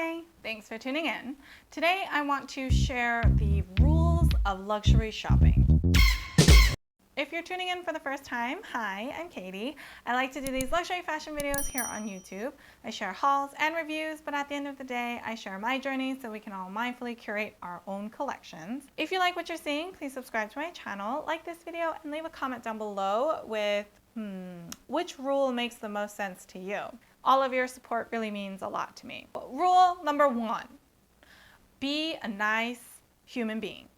Hi, thanks for tuning in. Today I want to share the rules of luxury shopping. If you're tuning in for the first time, hi, I'm Katie. I like to do these luxury fashion videos here on YouTube. I share hauls and reviews, but at the end of the day, I share my journey so we can all mindfully curate our own collections. If you like what you're seeing, please subscribe to my channel, like this video, and leave a comment down below with which rule makes the most sense to you. All of your support really means a lot to me. Rule number 1, be a nice human being.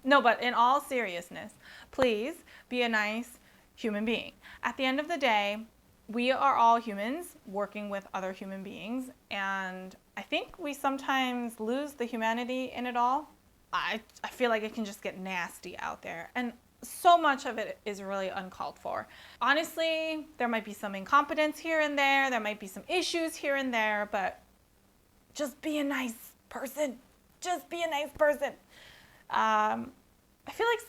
No, but in all seriousness, please be a nice human being. At the end of the day, we are all humans working with other human beings, and I think we sometimes lose the humanity in it all. I feel like it can just get nasty out there, and so much of it is really uncalled for. Honestly, there might be some incompetence here and there might be some issues here and there, but just be a nice person. Just be a nice person. I feel like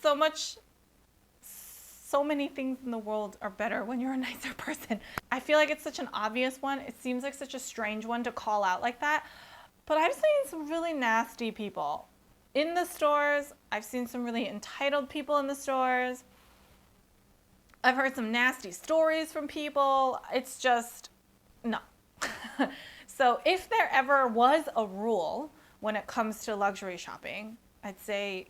so many things in the world are better when you're a nicer person. I feel like it's such an obvious one. It seems like such a strange one to call out like that, but I've seen some really nasty people in the stores. I've seen some really entitled people in the stores. I've heard some nasty stories from people. It's just, no. So if there ever was a rule when it comes to luxury shopping, I'd say,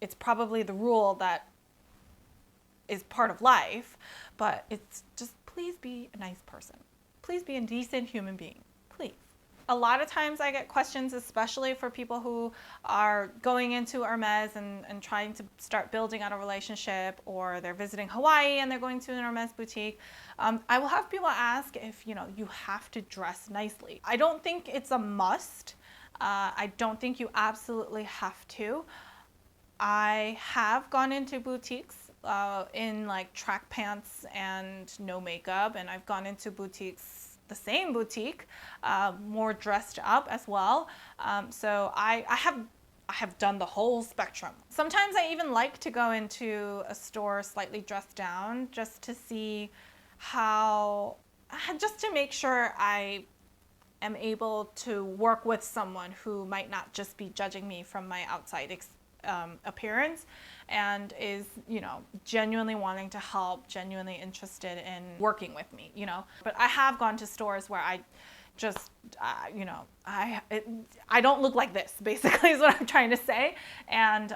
it's probably the rule that is part of life, but it's just, please be a nice person. Please be a decent human being, please. A lot of times I get questions, especially for people who are going into Hermes and trying to start building out a relationship, or they're visiting Hawaii and they're going to an Hermes boutique. I will have people ask if, you have to dress nicely. I don't think it's a must. I don't think you absolutely have to. I have gone into boutiques in like track pants and no makeup, and I've gone into boutiques, the same boutique, more dressed up as well. So I have done the whole spectrum. Sometimes I even like to go into a store slightly dressed down just to see just to make sure I am able to work with someone who might not just be judging me from my outside appearance, and is, genuinely wanting to help, genuinely interested in working with me, But I have gone to stores where I just, I don't look like this, basically, is what I'm trying to say. And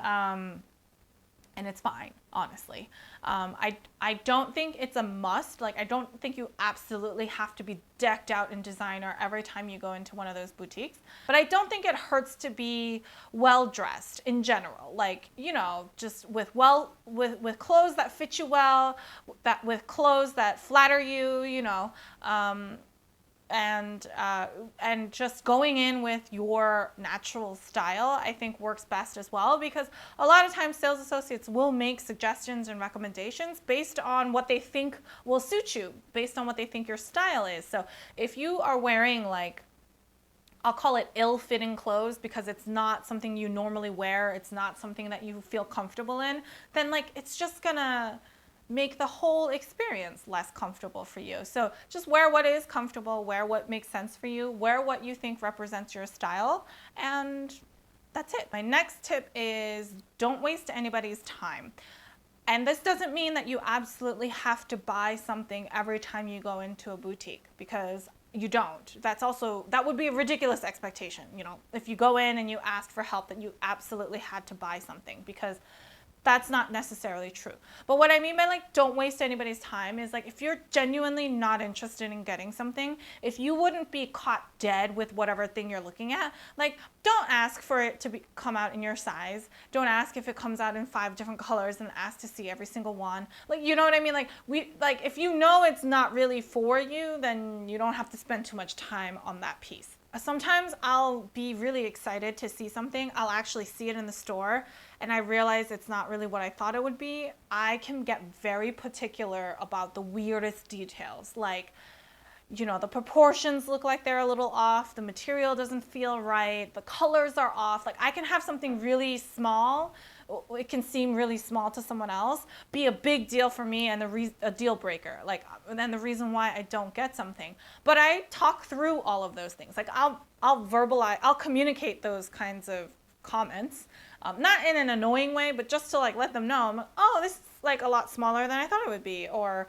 it's fine, honestly. I don't think it's a must. Like, I don't think you absolutely have to be decked out in designer every time you go into one of those boutiques. But I don't think it hurts to be well-dressed in general. Like, just with clothes that fit you well, with clothes that flatter you, and just going in with your natural style, I think works best as well, because a lot of times sales associates will make suggestions and recommendations based on what they think will suit you, based on what they think your style is. So if you are wearing, like, I'll call it ill-fitting clothes because it's not something you normally wear, it's not something that you feel comfortable in, then it's just gonna make the whole experience less comfortable for you. So just wear what is comfortable, wear what makes sense for you, wear what you think represents your style, and that's it. My next tip is don't waste anybody's time. And this doesn't mean that you absolutely have to buy something every time you go into a boutique, because you don't. That would be a ridiculous expectation. If you go in and you ask for help, then you absolutely had to buy something, because that's not necessarily true. But what I mean by don't waste anybody's time is if you're genuinely not interested in getting something, if you wouldn't be caught dead with whatever thing you're looking at, don't ask for it to come out in your size. Don't ask if it comes out in 5 different colors and ask to see every single one. You know what I mean? If you know it's not really for you, then you don't have to spend too much time on that piece. Sometimes I'll be really excited to see something. I'll actually see it in the store and I realize it's not really what I thought it would be. I can get very particular about the weirdest details. The proportions look like they're a little off. The material doesn't feel right. The colors are off. I can have something really small it can seem really small to someone else, be a big deal for me and a deal breaker. Like, and then the reason why I don't get something. But I talk through all of those things. Like I'll verbalize, I'll communicate those kinds of comments, not in an annoying way, but just to like let them know, I'm like, oh, this is like a lot smaller than I thought it would be, or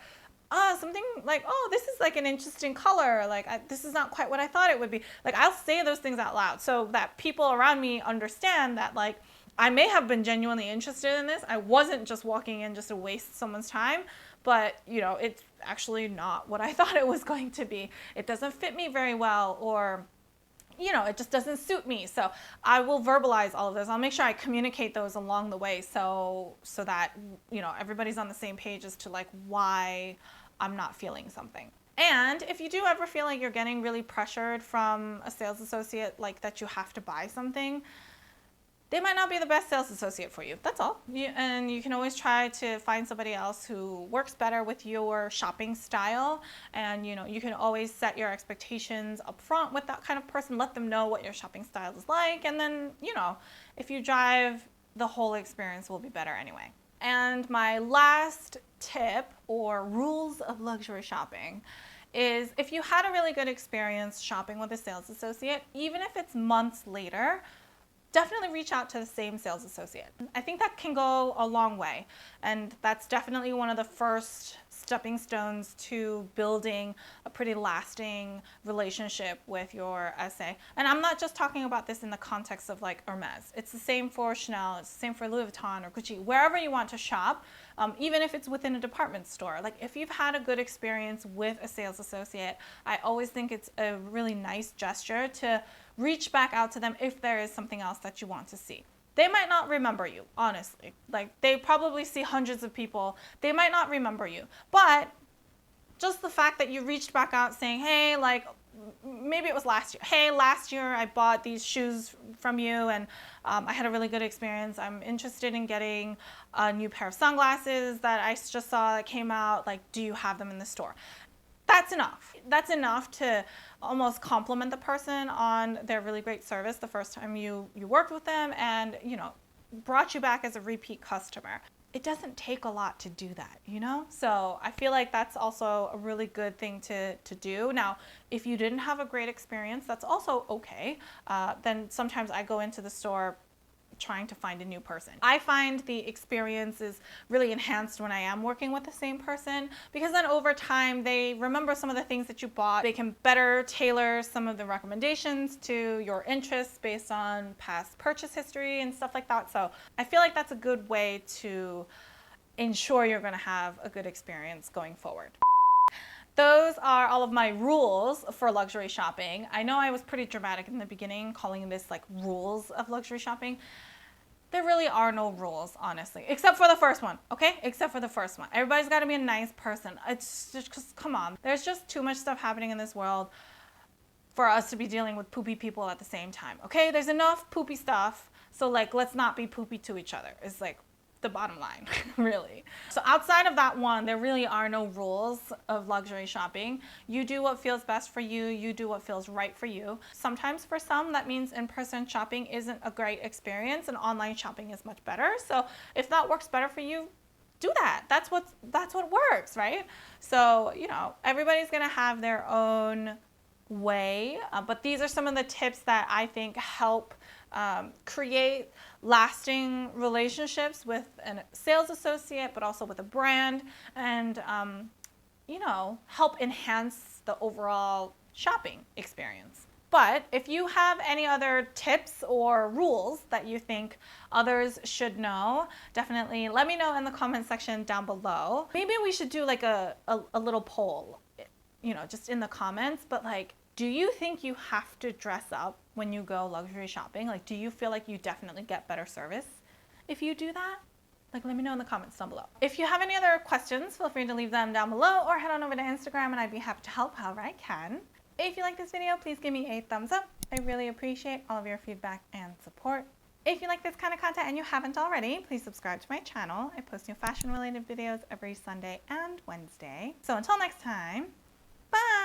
something like, oh, this is like an interesting color, like this is not quite what I thought it would be. Like I'll say those things out loud so that people around me understand that like I may have been genuinely interested in this. I wasn't just walking in just to waste someone's time, but you know, it's actually not what I thought it was going to be. It doesn't fit me very well, or you know, it just doesn't suit me. So I will verbalize all of those. I'll make sure I communicate those along the way so that, you know, everybody's on the same page as to like why I'm not feeling something. And if you do ever feel like you're getting really pressured from a sales associate, like that you have to buy something, they might not be the best sales associate for you. That's all. And you can always try to find somebody else who works better with your shopping style. And you know, you can always set your expectations up front with that kind of person. Let them know what your shopping style is like. And then, you know, if you drive, the whole experience will be better anyway. And my last tip or rules of luxury shopping is if you had a really good experience shopping with a sales associate, even if it's months later, definitely reach out to the same sales associate. I think that can go a long way. And that's definitely one of the first stepping stones to building a pretty lasting relationship with your SA. And I'm not just talking about this in the context of like Hermes. It's the same for Chanel, it's the same for Louis Vuitton or Gucci, wherever you want to shop, even if it's within a department store. Like if you've had a good experience with a sales associate, I always think it's a really nice gesture to reach back out to them if there is something else that you want to see. They might not remember you, honestly. Like they probably see hundreds of people. They might not remember you. But just the fact that you reached back out saying, hey, like maybe it was last year. Hey, last year I bought these shoes from you and I had a really good experience. I'm interested in getting a new pair of sunglasses that I just saw that came out. Like, do you have them in the store? That's enough. That's enough to almost compliment the person on their really great service the first time you worked with them and, you know, brought you back as a repeat customer. It doesn't take a lot to do that, you know? So I feel like that's also a really good thing to do. Now, if you didn't have a great experience, that's also okay. Then sometimes I go into the store trying to find a new person. I find the experience is really enhanced when I am working with the same person, because then over time they remember some of the things that you bought. They can better tailor some of the recommendations to your interests based on past purchase history and stuff like that. So I feel like that's a good way to ensure you're going to have a good experience going forward. Those are all of my rules for luxury shopping. I know I was pretty dramatic in the beginning calling this like rules of luxury shopping. There really are no rules, honestly, except for the first one, okay? Except for the first one. Everybody's got to be a nice person. It's just, come on. There's just too much stuff happening in this world for us to be dealing with poopy people at the same time, okay? There's enough poopy stuff, so like, let's not be poopy to each other. It's like the bottom line, really. So outside of that one, there really are no rules of luxury shopping. You do what feels best for you. You do what feels right for you. Sometimes for some, that means in-person shopping isn't a great experience and online shopping is much better. So if that works better for you, do that. That's what works, right? So, you know, everybody's gonna have their own way, but these are some of the tips that I think help create lasting relationships with a sales associate, but also with a brand, and you know, help enhance the overall shopping experience. But if you have any other tips or rules that you think others should know, definitely let me know in the comment section down below. Maybe we should do like a little poll, you know, just in the comments, but like, do you think you have to dress up when you go luxury shopping? Like, do you feel like you definitely get better service if you do that? Like, let me know in the comments down below. If you have any other questions, feel free to leave them down below or head on over to Instagram and I'd be happy to help however I can. If you like this video, please give me a thumbs up. I really appreciate all of your feedback and support. If you like this kind of content and you haven't already, please subscribe to my channel. I post new fashion related videos every Sunday and Wednesday. So until next time, bye!